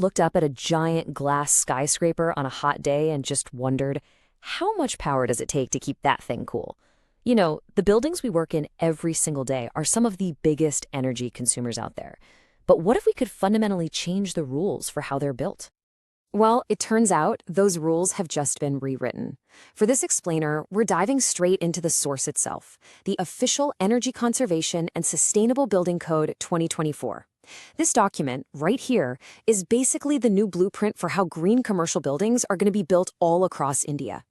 looked up at a giant glass skyscraper on a hot day and just wondered, how much power does it take to keep that thing cool? You know, the buildings we work in every single day are some of the biggest energy consumers out there. But what if we could fundamentally change the rules for how they're built? Well, it turns out those rules have just been rewritten. For this explainer, we're diving straight into the source itself, the official Energy Conservation and Sustainable Building Code 2024. This document, right here, is basically the new blueprint for how green commercial buildings are going to be built all across India.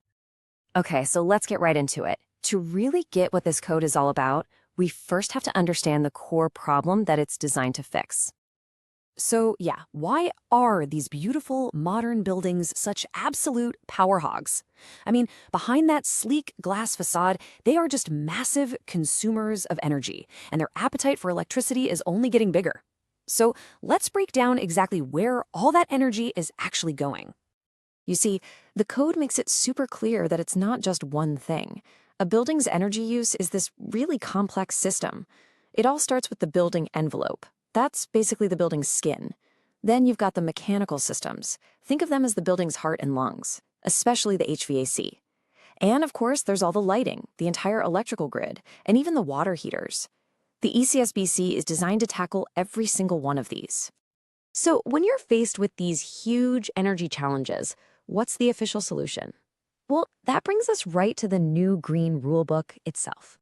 Okay, so let's get right into it. To really get what this code is all about, we first have to understand the core problem that it's designed to fix. So yeah, why are these beautiful modern buildings such absolute power hogs? I mean, behind that sleek glass facade, they are just massive consumers of energy, and their appetite for electricity is only getting bigger. So let's break down exactly where all that energy is actually going. You see, the code makes it super clear that it's not just one thing. A building's energy use is this really complex system. It all starts with the building envelope. That's basically the building's skin. Then you've got the mechanical systems. Think of them as the building's heart and lungs, especially the HVAC. And of course, there's all the lighting, the entire electrical grid, and even the water heaters. The ECSBC is designed to tackle every single one of these. So when you're faced with these huge energy challenges, what's the official solution? Well, that brings us right to the new Green Rulebook itself.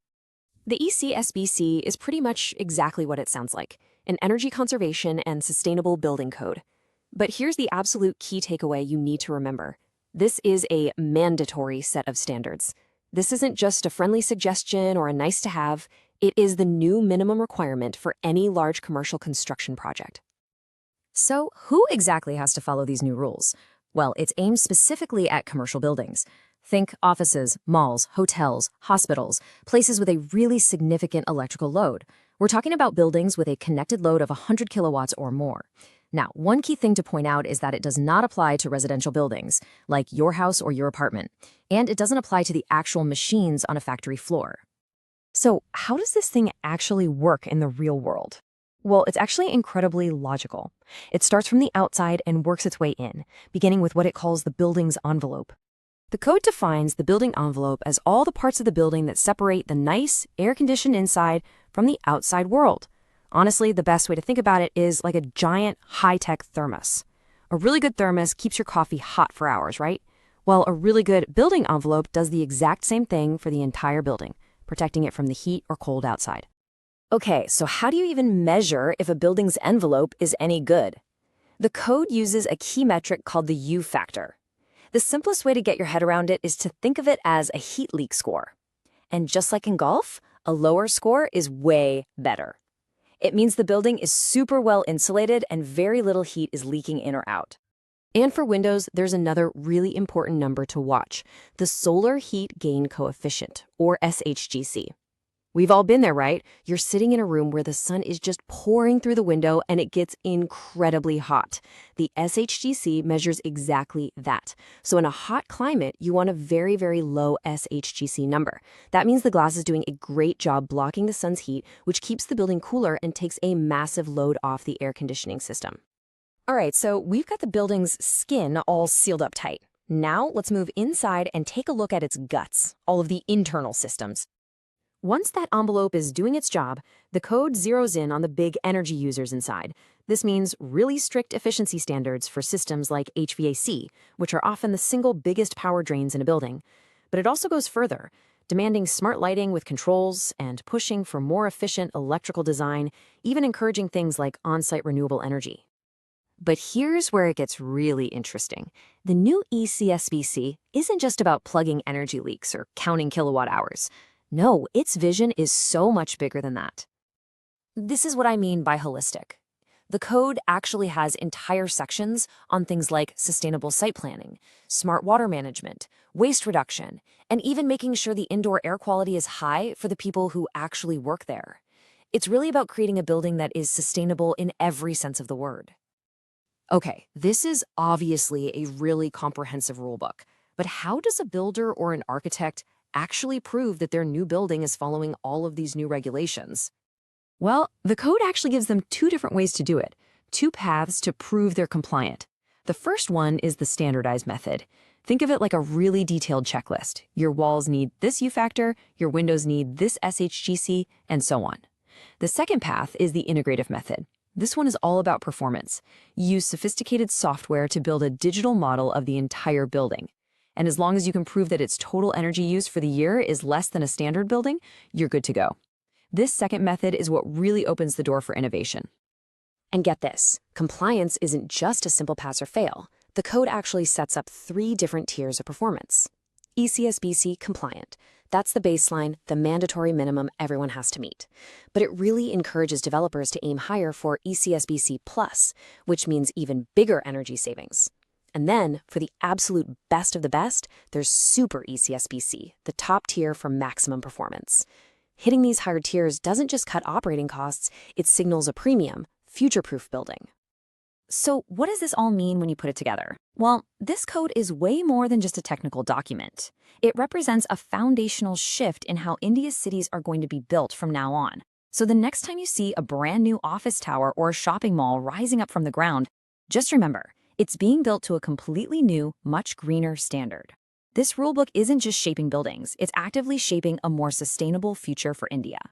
The ECSBC is pretty much exactly what it sounds like, an energy conservation and sustainable building code. But here's the absolute key takeaway you need to remember. This is a mandatory set of standards. This isn't just a friendly suggestion or a nice to have. It is the new minimum requirement for any large commercial construction project. So who exactly has to follow these new rules? Well, it's aimed specifically at commercial buildings. Think offices, malls, hotels, hospitals, places with a really significant electrical load. We're talking about buildings with a connected load of 100 kilowatts or more. Now, one key thing to point out is that it does not apply to residential buildings, like your house or your apartment, and it doesn't apply to the actual machines on a factory floor. So, how does this thing actually work in the real world? Well, it's actually incredibly logical. It starts from the outside and works its way in, beginning with what it calls the building's envelope. The code defines the building envelope as all the parts of the building that separate the nice, air-conditioned inside from the outside world. Honestly, the best way to think about it is like a giant, high-tech thermos. A really good thermos keeps your coffee hot for hours, right? Well, a really good building envelope does the exact same thing for the entire building, protecting it from the heat or cold outside. Okay, so how do you even measure if a building's envelope is any good? The code uses a key metric called the U factor. The simplest way to get your head around it is to think of it as a heat leak score. And just like in golf, a lower score is way better. It means the building is super well insulated and very little heat is leaking in or out. And for windows, there's another really important number to watch, the solar heat gain coefficient, or SHGC. We've all been there, right? You're sitting in a room where the sun is just pouring through the window and it gets incredibly hot. The SHGC measures exactly that. So in a hot climate, you want a very, very low SHGC number. That means the glass is doing a great job blocking the sun's heat, which keeps the building cooler and takes a massive load off the air conditioning system. All right, so we've got the building's skin all sealed up tight. Now let's move inside and take a look at its guts, all of the internal systems. Once that envelope is doing its job, the code zeroes in on the big energy users inside. This means really strict efficiency standards for systems like HVAC, which are often the single biggest power drains in a building. But it also goes further, demanding smart lighting with controls and pushing for more efficient electrical design, even encouraging things like on-site renewable energy. But here's where it gets really interesting. The new ECSBC isn't just about plugging energy leaks or counting kilowatt hours. No, its vision is so much bigger than that. This is what I mean by holistic. The code actually has entire sections on things like sustainable site planning, smart water management, waste reduction, and even making sure the indoor air quality is high for the people who actually work there. It's really about creating a building that is sustainable in every sense of the word. Okay, this is obviously a really comprehensive rulebook, but how does a builder or an architect actually prove that their new building is following all of these new regulations? Well, the code actually gives them two different ways to do it. two paths to prove they're compliant. The first one is the standardized method. Think of it like a really detailed checklist. Your walls need this U factor, your windows need this SHGC, and so on. The second path is the integrative method. This one is all about performance. You use sophisticated software to build a digital model of the entire building. And as long as you can prove that its total energy use for the year is less than a standard building, you're good to go. This second method is what really opens the door for innovation. And get this, compliance isn't just a simple pass or fail. The code actually sets up 3 different tiers of performance. ECSBC compliant. That's the baseline, the mandatory minimum everyone has to meet. But it really encourages developers to aim higher for ECSBC Plus, which means even bigger energy savings. And then, for the absolute best of the best, there's Super ECSBC, the top tier for maximum performance. Hitting these higher tiers doesn't just cut operating costs, it signals a premium, future-proof building. So what does this all mean when you put it together? Well, this code is way more than just a technical document. It represents a foundational shift in how India's cities are going to be built from now on. So the next time you see a brand new office tower or a shopping mall rising up from the ground, just remember, it's being built to a completely new, much greener standard. This rulebook isn't just shaping buildings, it's actively shaping a more sustainable future for India.